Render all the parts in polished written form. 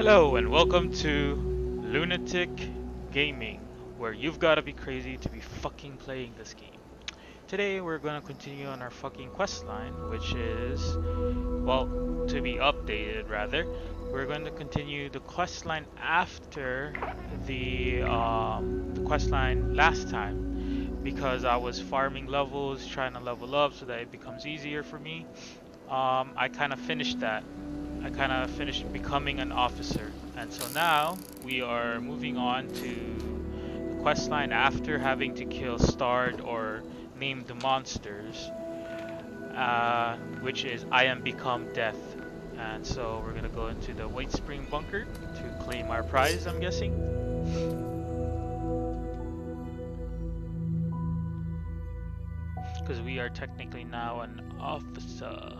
Hello and welcome to Lunatic Gaming, where you've gotta be crazy to be fucking playing this game. Today we're gonna continue on our fucking quest line, which is, well, to be updated rather. We're going to continue the quest line after the quest line last time, because I was farming levels, trying to level up so that it becomes easier for me. I kind of finished that. I kind of finished becoming an officer, and so now we are moving on to the quest line after having to kill starred or named monsters, which is I am become death. And so we're gonna go into the White Spring bunker to claim our prize, I'm guessing. Because we are technically now an officer.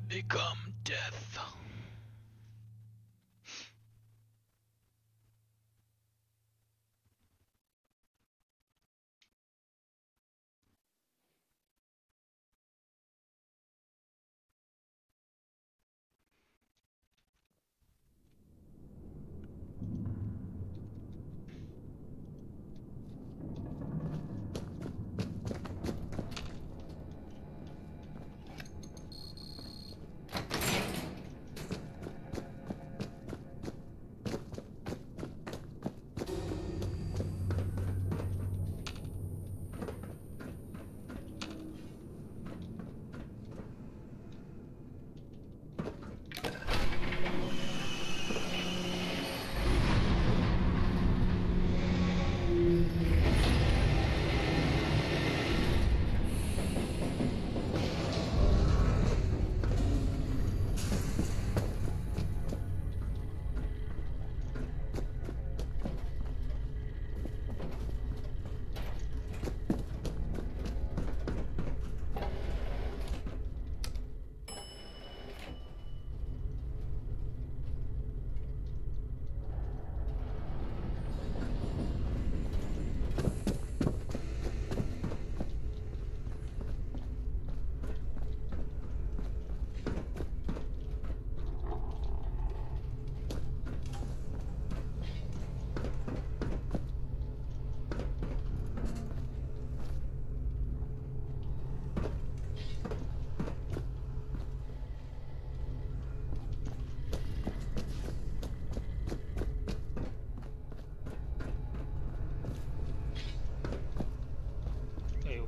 Become death.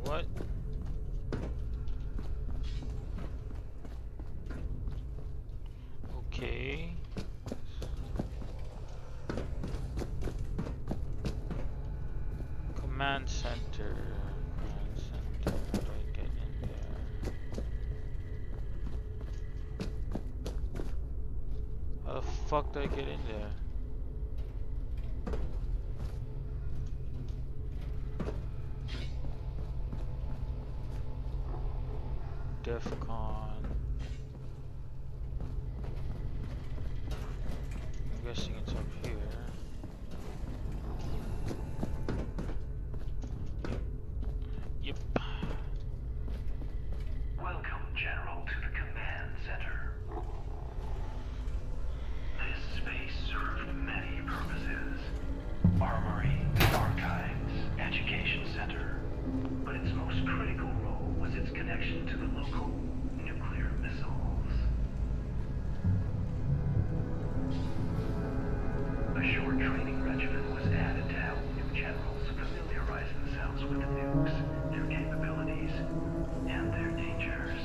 What? Okay. Command center. Command center. How do I get in there? How the fuck do I get in there? DEFCON. I'm guessing it's up here. Yep. Welcome, General, to the command center. This space served many purposes. Armory, archives, education center. But its most critical role was its connection to the local nuclear missiles. A short training regimen was added to help new generals familiarize themselves with the nukes, their capabilities, and their dangers.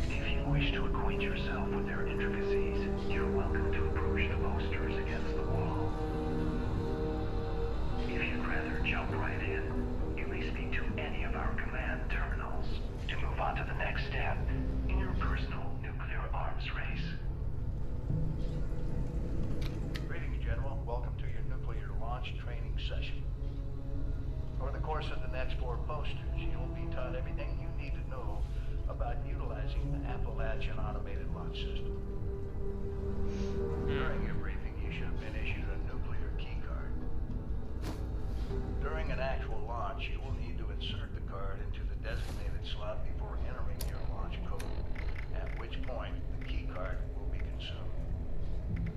If you wish to acquaint yourself with their intricacies, you're welcome to approach the posters against the wall. If you'd rather jump right in, you may speak to any of our command terminals to move on to the next step in your personal nuclear arms race. Greetings, General. Welcome to your nuclear launch training session. Over the course of the next 4 posters, you'll be taught everything you need to know about utilizing the Appalachian automated launch response system. Hmm. During your briefing, you should have been issued a nuclear key card. During an actual launch, you will need to insert the card into the designated slot before entering your launch code, at which point the key card will be consumed.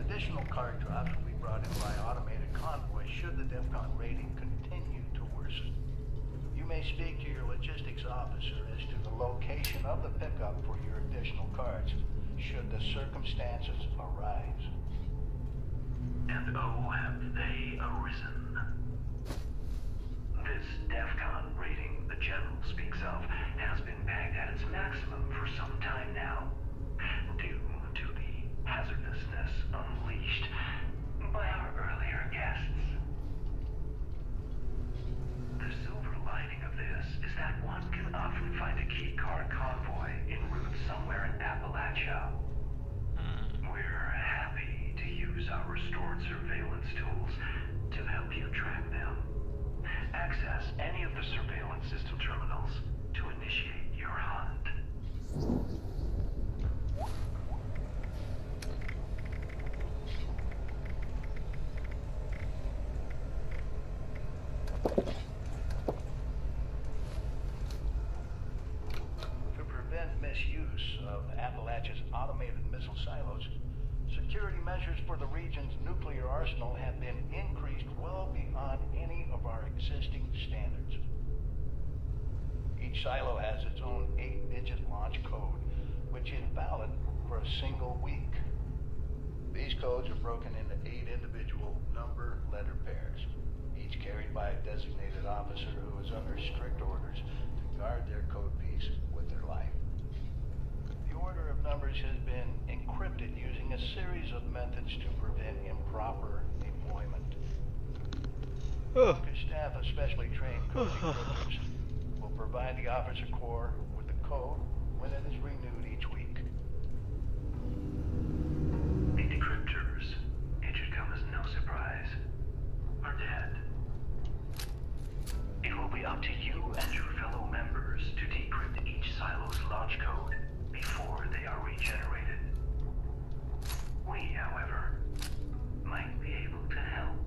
Additional card drops will be brought in by automated convoy should the DEFCON rating continue to worsen. You may speak to your logistics officer as to the location of the pickup for your additional cards, should the circumstances arise. And oh, have they arisen. This DEFCON rating the General speaks of has been pegged at its maximum for some time now, due to the hazardousness unleashed by our earlier guests. The silver lining of this is that one can often find a key card convoy en route somewhere in Appalachia. We're happy to use our restored surveillance tools to help you track them. Access any of the surveillance system terminals to initiate your hunt. To prevent misuse of Appalachia's automated missile silos, security measures for the region's nuclear arsenal have been increased well beyond any of our existing standards. Each silo has its own 8-digit launch code, which is valid for a single week. These codes are broken into 8 individual number-letter pairs, each carried by a designated officer who is under strict orders to guard their code piece with their life. The order of numbers has been encrypted using a series of methods to prevent improper deployment. Focus staff of specially trained code decryptors will provide the officer corps with the code when it is renewed each week. The decryptors, it should come as no surprise, are dead. It will be up to you and your fellow members to decrypt each silo's launch code before they are regenerated. We, however, might be able to help.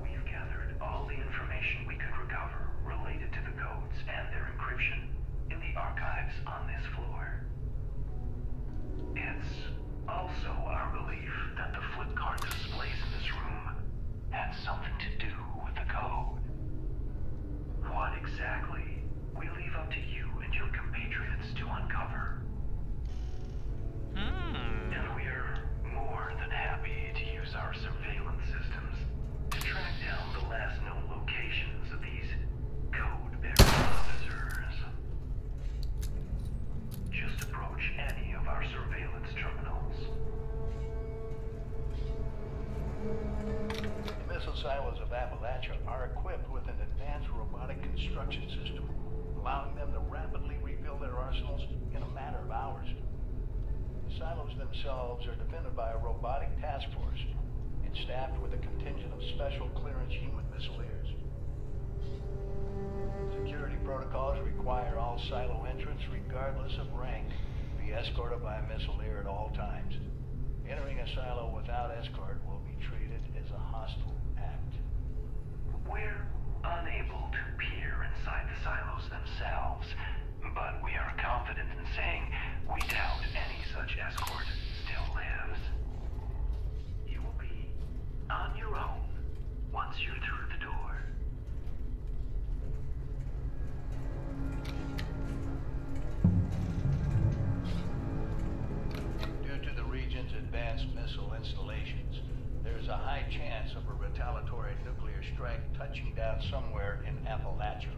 We've gathered all the information we could recover related to the codes and their encryption in the archives on this floor. It's also our belief that the flip card displays in this room had something to do with the code. What exactly, we leave up to you and your compatriots to uncover. And we're more than happy to use our surveillance systems to track down the last known locations of these code-bearing officers. Just approach any of our surveillance terminals. The missile silos of Appalachia are equipped with an advanced robotic construction system, allowing them to rapidly rebuild their arsenals in a matter of hours. The silos themselves are defended by a robotic task force and staffed with a contingent of special clearance human missileers. Security protocols require all silo entrants, regardless of rank, be escorted by a missileer at all times. Entering a silo without escort will be treated as a hostile act. We're unable to peer inside the silos themselves, but we are confident in saying we doubt any such escort still lives. You will be on your own once you're through the door. Due to the region's advanced missile installations, there is a high chance of a retaliatory nuclear strike touching down somewhere in Appalachia.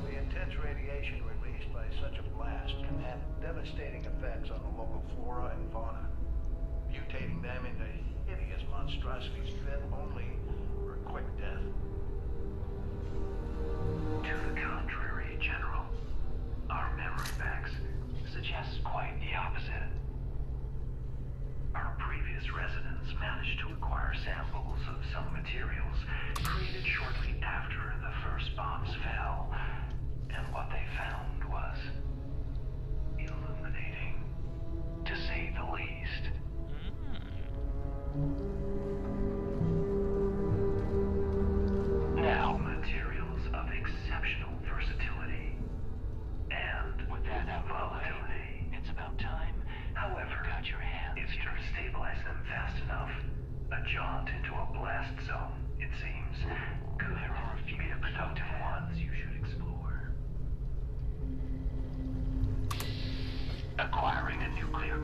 The intense radiation released by such a blast can have devastating effects on the local flora and fauna, mutating them into hideous monstrosities fit only for a quick death. To the contrary, General. Our memory banks suggest quite the opposite. Our previous residents managed to acquire samples of some materials created shortly after the first bombs fell. And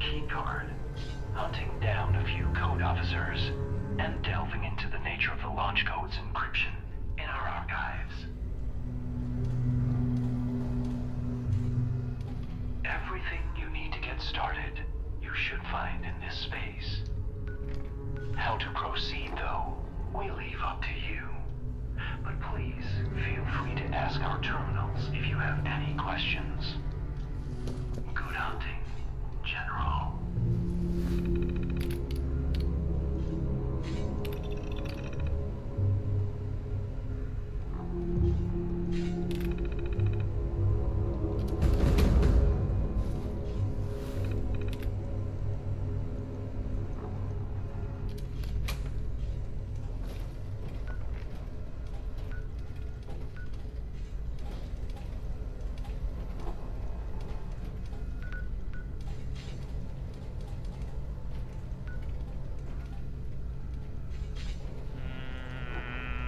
keycard, hunting down a few code officers, and delving into the nature of the launch code's encryption in our archives. Everything you need to get started, you should find in this space. How to proceed, though, we leave up to you. But please, feel free to ask our terminals if you have any questions. Good hunting, General.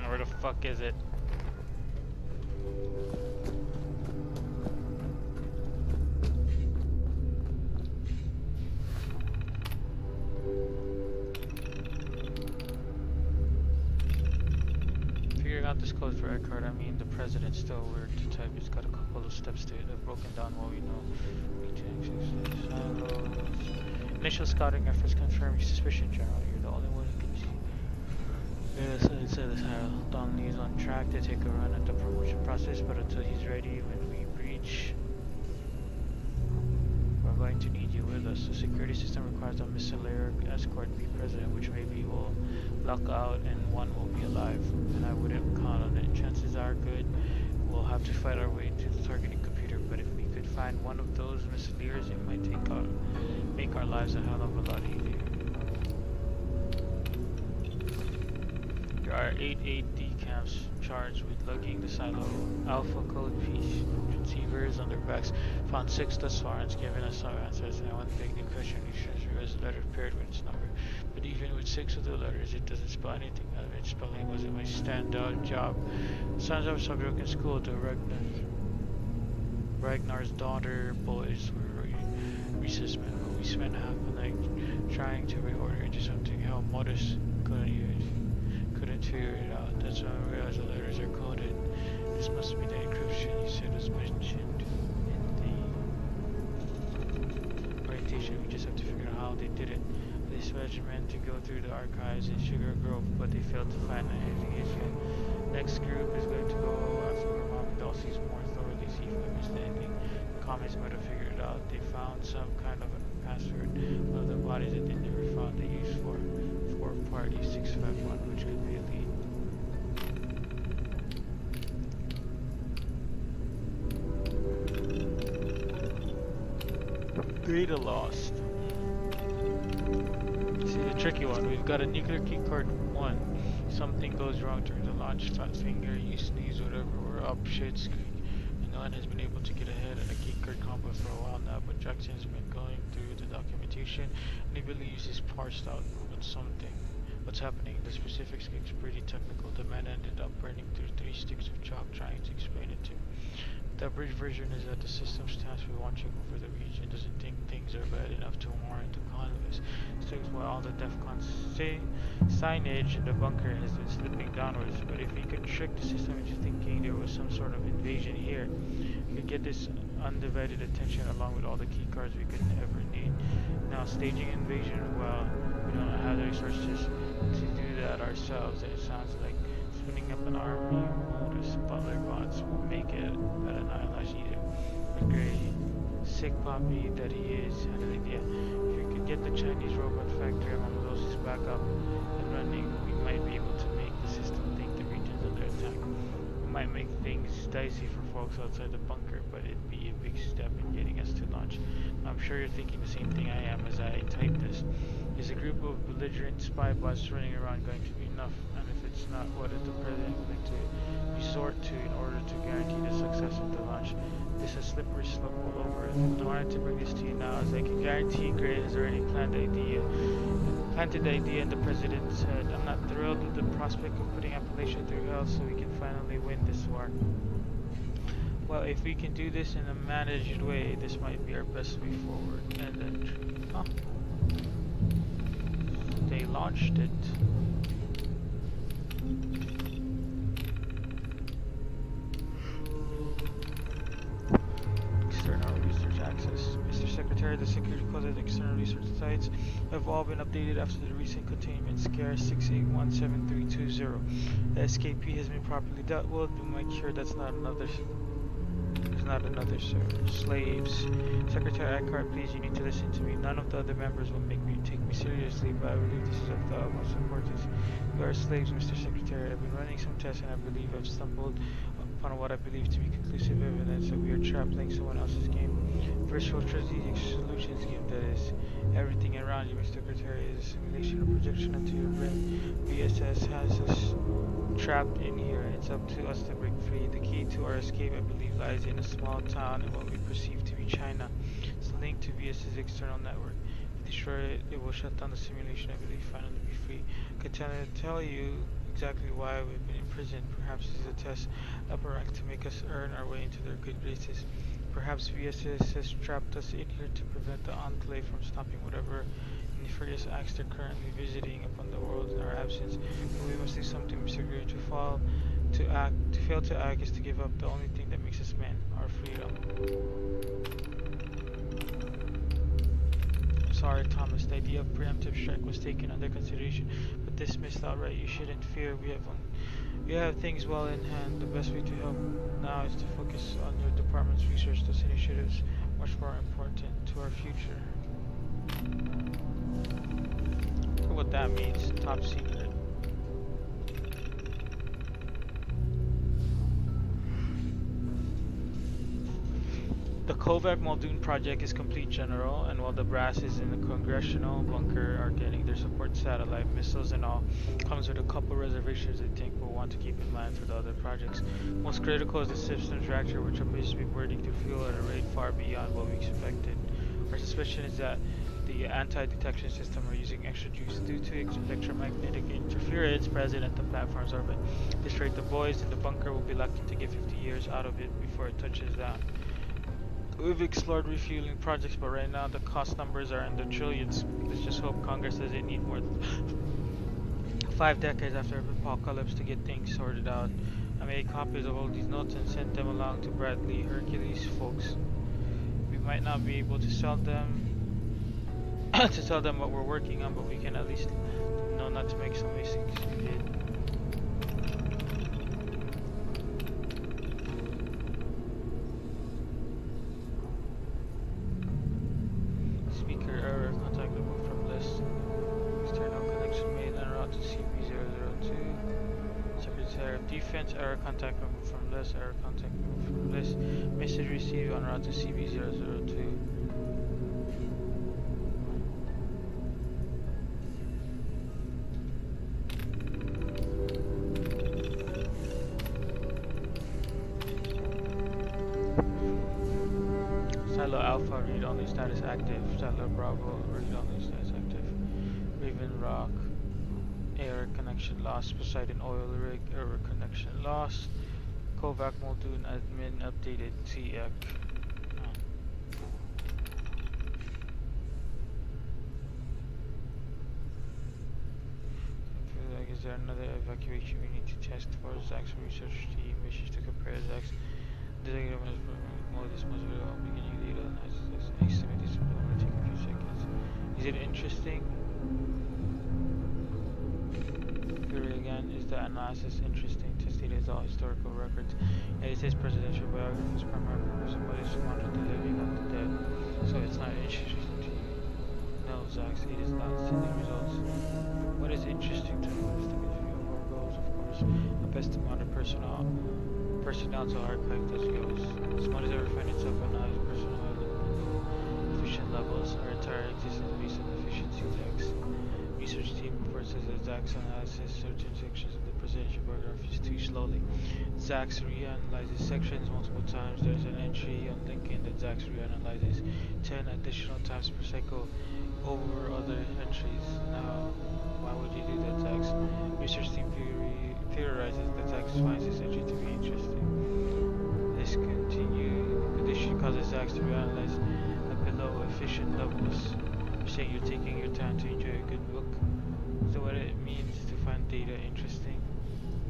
Where the fuck is it? Figuring out this code for Eckhart, I mean the president's still weird to type. It's got a couple of steps to it. I've broken down what we know. Initial scouting efforts confirm your suspicion, General. You're the only one who can see. Inside this hell, Donnelly is on track to take a run at the promotion process, but until he's ready, when we breach, we're going to need you with us. The security system requires a missile escort be present, which maybe will luck out and one will be alive. And I wouldn't count on it. Chances are good we'll have to fight our way to the targeting computer, but if we could find one of those missileers, it might make our lives a hell of a lot easier. There are 8 decams charged with lugging the silo alpha code piece receivers on their backs. Found 6 thus far and it's given us some answers. And one big new question is a letter paired with its number. But even with 6 of the letters, it doesn't spell anything out of it. Spelling wasn't my standout job. Sounds like some broken school to Ragnar's daughter boys were recess men, but we spent half the night trying to reorder into something. How modest couldn't figure it out. That's when I realized the letters are coded. This must be the encryption you said was mentioned in the orientation. We just have to figure out how they did it. They spent men to go through the archives in Sugar Grove, but they failed to find anything useful. Next group is going to go after Mom Dulcie's more thoroughly, see if we missed anything. The comments might have figured it out. They found some kind of a password. One of the bodies that they never found they used for Party 651, which could be a lead. Data lost. See the tricky one. We've got a nuclear keycard 1. Something goes wrong during the launch. Fat finger, you sneeze, whatever. We're up shit's creek. And no one has been able to get ahead of the keycard combo for a while now. But Jackson's been going through the documentation and he believes he's parsed out what's happening. The specifics gets pretty technical. The man ended up burning through 3 sticks of chalk trying to explain it to me. The abridged version is that the system stands for watching over the region, doesn't think things are bad enough to warrant a convoy. Sticks while all the DEFCON signage in the bunker has been slipping downwards, but if we could trick the system into thinking there was some sort of invasion here, we could get this undivided attention along with all the key cards we could ever need. Now staging invasion, well, we don't have the resources to do that ourselves, and it sounds like spinning up an army modus butler bots will make it at an eyelash either. But Gray, sick puppy that he is, had an idea. If we could get the Chinese robot factory among those back up and running, we might be able to make the system think the region's under attack. We might make things dicey for folks outside the bunker, but it'd be a big step in getting us to launch. I'm sure you're thinking the same thing I am as I type this. Is a group of belligerent spy bots running around going to be enough? And if it's not, what is the president going to resort to in order to guarantee the success of the launch? This is a slippery slope all over. I wanted to bring this to you now, as I can guarantee Gray has already planted the idea in the president's head. I'm not thrilled with the prospect of putting Appalachia through hell so we can finally win this war. Well, if we can do this in a managed way, this might be our best way forward. And then, huh? They launched it. External research access. Mr. Secretary, the security codes at external research sites have all been updated after the recent containment scare 6817320. The SKP has been properly dealt with, but make sure that's not another. There's not another, sir. Slaves. Secretary Eckhart, please, you need to listen to me. None of the other members will take me seriously, but I believe this is of the utmost importance. We are slaves, Mr. Secretary. I've been running some tests and I believe I've stumbled upon what I believe to be conclusive evidence that we are trapped playing someone else's game. Virtual strategic solutions game, that is. Everything around you, Mr. Secretary, is a simulation or projection into your brain. VSS has us trapped in here, and it's up to us to break free. The key to our escape, I believe, lies in a small town in what we perceive to be China. It's linked to VS's external network. If we destroy it, it will shut down the simulation, I believe, finally be free. I can tell you exactly why we've been imprisoned. Perhaps this is a test up a rank to make us earn our way into their good graces. Perhaps VSS has trapped us in here to prevent the Enclave from stopping whatever nefarious acts they're currently visiting upon the world in our absence. But we must do something, Mr. Greer. To fail to act is to give up the only thing that makes us men, our freedom. I'm sorry, Thomas. The idea of preemptive strike was taken under consideration, but dismissed outright. You shouldn't fear. We have things well in hand. The best way to help now is to focus on your department's research. Those initiatives much more important to our future. What that means, top secret. The Kovac Muldoon project is complete, General, and while the brass is in the congressional bunker are getting their support satellite, missiles and all, comes with a couple reservations they think we'll want to keep in mind for the other projects. Most critical is the systems reactor, which appears to be burning through fuel at a rate far beyond what we expected. Our suspicion is that the anti-detection system are using extra juice due to electromagnetic interference present at the platform's orbit. At this rate, the boys in the bunker will be lucky to get 50 years out of it before it touches down. We've explored refueling projects, but right now the cost numbers are in the trillions. Let's just hope Congress doesn't need more than 5 decades after the apocalypse to get things sorted out. I made copies of all these notes and sent them along to Bradley Hercules folks. We might not be able to sell them to tell them what we're working on, but we can at least know not to make some mistakes we did. Speaker error, contact removed from list. External connection made en route to CB002. Secretary of Defense, error, contact removed from list, error, contact removed from list. Message received en route to CB002. Silo Alpha, read only status active. Silo Bravo, read only status active. Raven Rock, error connection lost. Poseidon Oil Rig, error connection lost. Kovac Muldoon admin updated. TEC. Is there another evacuation we need to test for? Zach's research team wishes to compare Zach's diagram as this must be all beginning data analysis. Estimate this will only take a few seconds. Is it interesting? Query again, is the analysis interesting? Tested as all historical records. And it says presidential biographies primary purpose of what is to monitor the living of the dead. So it's not interesting to you. No, Zach, it is not sending results. What is interesting to you is the review of our goals, of course. The best to monitor personnel to archive those goals. Smart has ever find itself analyzed personnel efficient levels. Our entire existence based on efficiency checks. Research team reports that Zach's analysis certain sections of the presidential biography is too slowly. Zach's reanalyzes sections multiple times. There's an entry on LinkedIn that Zach's reanalyzes 10 additional times per cycle over other entries. Now, why would you do that, Zach's? Research team theorizes that Zach finds this entry to be interesting. This continues. Zach's to reanalyze at below efficient levels. You're saying you're taking your time to enjoy a good book. So what it means to find data interesting.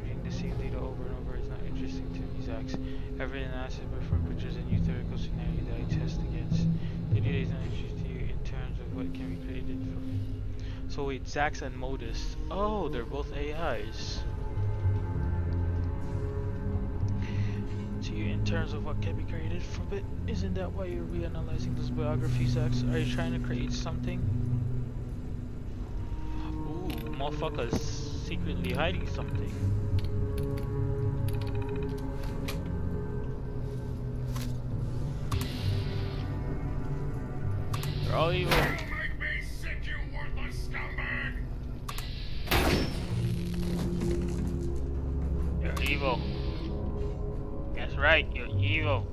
Reading the same data over and over is not interesting to me, Zach's. Every analysis before pictures a new theoretical scenario that I test against. The data is not interesting to you in terms of what can be created from it. So wait, Zax and Modus. Oh, they're both AIs. To you in terms of what can be created from it. Isn't that why you're reanalyzing those biographies, Zax? Are you trying to create something? Ooh, motherfucker's secretly hiding something. They're all evil. You make me sick, you worthless scumbag! You're evil. That's right, you're evil.